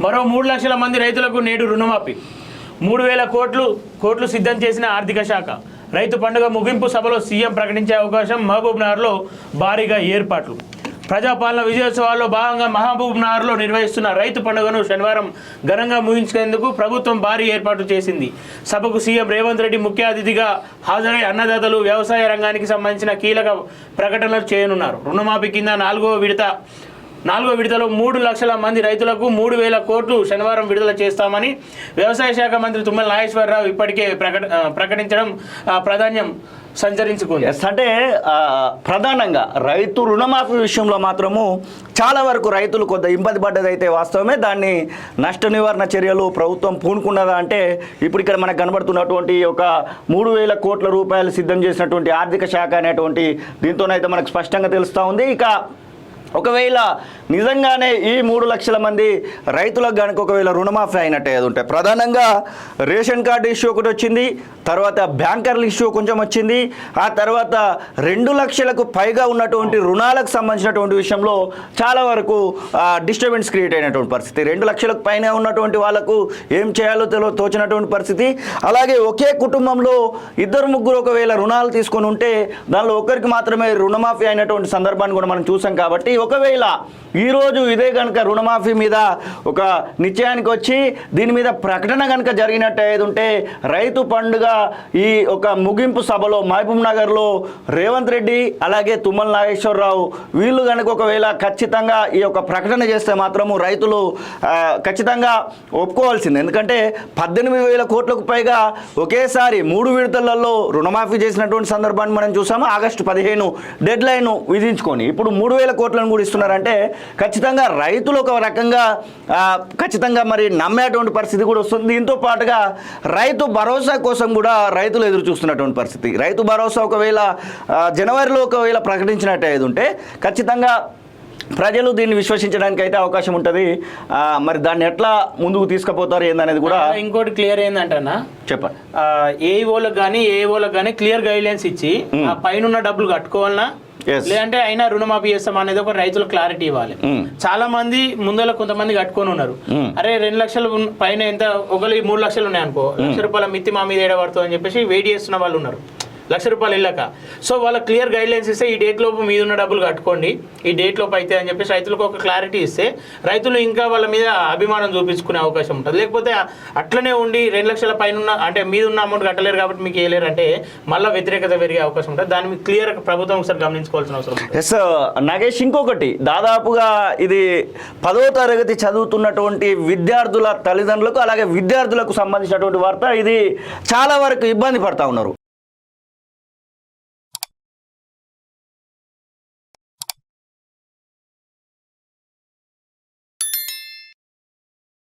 మరో 3 లక్షల మంది రైతులకు నేడు రుణమాఫీ 3,000 కోట్లు సిద్ధం చేసిన ఆర్థిక శాఖ. రైతు పండుగ ముగింపు సభలో సీఎం ప్రకటించే అవకాశం. మహబూబ్నగర్లో భారీగా ఏర్పాట్లు. ప్రజాపాలన విజయోత్సవాల్లో భాగంగా మహబూబ్నగర్లో నిర్వహిస్తున్న రైతు పండుగను శనివారం ఘనంగా ముగించేందుకు ప్రభుత్వం భారీ ఏర్పాట్లు చేసింది. సభకు సీఎం రేవంత్ రెడ్డి ముఖ్య అతిథిగా హాజరై అన్నదాతలు, వ్యవసాయ రంగానికి సంబంధించిన కీలక ప్రకటనలు చేయనున్నారు. రుణమాఫీ కింద నాలుగో విడతలో 3 లక్షల మంది రైతులకు 3,000 కోట్లు శనివారం విడుదల చేస్తామని వ్యవసాయ శాఖ మంత్రి తుమ్మల నాగేశ్వరరావు ఇప్పటికే ప్రకటించడం ప్రాధాన్యం సంచరించుకుంది. అంటే ప్రధానంగా రైతు రుణమాఫీ విషయంలో మాత్రము చాలా వరకు రైతులు కొంత ఇబ్బంది పడ్డదైతే వాస్తవమే. దాన్ని నష్ట నివారణ చర్యలు ప్రభుత్వం పూనుకున్నదా అంటే ఇప్పుడు ఇక్కడ మనకు కనబడుతున్నటువంటి ఒక 3,000 కోట్ల రూపాయలు సిద్ధం చేసినటువంటి ఆర్థిక శాఖ అనేటువంటి దీంతోనైతే మనకు స్పష్టంగా తెలుస్తూ ఉంది. ఇక ఒకవేళ నిజంగానే ఈ 3 లక్షల మంది రైతులకు కనుక ఒకవేళ రుణమాఫీ అయినట్టే అది ఉంటే ప్రధానంగా రేషన్ కార్డు ఇష్యూ ఒకటి వచ్చింది, తర్వాత బ్యాంకర్ల ఇష్యూ కొంచెం వచ్చింది, ఆ తర్వాత 2 లక్షలకు పైగా ఉన్నటువంటి రుణాలకు సంబంధించినటువంటి విషయంలో చాలా వరకు డిస్టర్బెన్స్ క్రియేట్ అయినటువంటి పరిస్థితి. 2 లక్షలకు పైన ఉన్నటువంటి వాళ్ళకు ఏం చేయాలో తోచినటువంటి పరిస్థితి. అలాగే ఒకే కుటుంబంలో 2-3 ఒకవేళ రుణాలు తీసుకొని ఉంటే దానిలో ఒకరికి మాత్రమే రుణమాఫీ అయినటువంటి సందర్భాన్ని కూడా మనం చూసాం. కాబట్టి ఒకవేళ ఈరోజు ఇదే కనుక రుణమాఫీ మీద ఒక నిశ్చయానికి వచ్చి దీని మీద ప్రకటన కనుక జరిగినట్టు ఏది ఉంటే రైతు పండుగ ఈ ఒక ముగింపు సభలో మహబూబ్నగర్లో రేవంత్ రెడ్డి అలాగే తుమ్మల నాగేశ్వరరావు వీళ్ళు కనుక ఒకవేళ ఖచ్చితంగా ఈ యొక్క ప్రకటన చేస్తే మాత్రము రైతులు ఖచ్చితంగా ఒప్పుకోవాల్సింది. ఎందుకంటే 18,000 కోట్లకు పైగా ఒకేసారి 3 విడతలలో రుణమాఫీ చేసినటువంటి సందర్భాన్ని మనం చూసాము. ఆగస్టు 15 డెడ్ లైన్ విధించుకొని ఇప్పుడు 3,000 కోట్లను కూడా ఇస్తున్నారంటే ఖచ్చితంగా రైతులు ఒక రకంగా ఖచ్చితంగా మరి నమ్మేటువంటి పరిస్థితి కూడా వస్తుంది. దీంతో పాటుగా రైతు భరోసా కోసం కూడా రైతులు ఎదురు చూస్తున్నటువంటి పరిస్థితి. రైతు భరోసా ఒకవేళ జనవరిలో ఒకవేళ ప్రకటించినట్టు ఏది ఉంటే ఖచ్చితంగా ప్రజలు దీన్ని విశ్వసించడానికి అయితే అవకాశం ఉంటుంది. మరి దాన్ని ఎట్లా ముందుకు తీసుకుపోతారు ఏందనేది కూడా. ఇంకోటి క్లియర్ ఏంటంటన్నా చెప్పండి, ఏఓలకు కానీ క్లియర్ గైడ్ లైన్స్ ఇచ్చి పైన డబ్బులు కట్టుకోవాలన్నా లేదంటే అయినా రుణమాఫీ చేస్తాం అనేది ఒక రైతులకు క్లారిటీ ఇవ్వాలి. చాలా మంది ముందర కొంతమంది కట్టుకొని ఉన్నారు. అరే 2 లక్షలు పైన ఎంత ఒకరి 3 లక్షలు ఉన్నాయి అనుకో, ₹1,00,000 మిత్తి మా మీద ఏడబడుతుంది అని చెప్పేసి వెయిట్ చేస్తున్న వాళ్ళు ఉన్నారు. ₹1,00,000 వెళ్ళాక. సో వాళ్ళ క్లియర్ గైడ్ లైన్స్ ఇస్తే ఈ డేట్ లోపు మీద ఉన్న డబ్బులు కట్టుకోండి, ఈ డేట్ లోపు అయితే అని చెప్పేసి రైతులకు ఒక క్లారిటీ ఇస్తే రైతులు ఇంకా వాళ్ళ మీద అభిమానం చూపించుకునే అవకాశం ఉంటుంది. లేకపోతే అట్లనే ఉండి 2 లక్షల పైన ఉన్న అంటే మీద ఉన్న అమౌంట్ కట్టలేరు కాబట్టి మీకు వేయలేరు అంటే మళ్ళీ వ్యతిరేకత పెరిగే అవకాశం ఉంటుంది. దాన్ని మీకు క్లియర్ ప్రభుత్వం ఒకసారి గమనించుకోవాల్సిన అవసరం ఉంటుంది. ఎస్ నాగేష్, ఇంకొకటి దాదాపుగా ఇది 10వ తరగతి చదువుతున్నటువంటి విద్యార్థుల తల్లిదండ్రులకు అలాగే విద్యార్థులకు సంబంధించినటువంటి వార్త. ఇది చాలా వరకు ఇబ్బంది పడతా ఉన్నారు.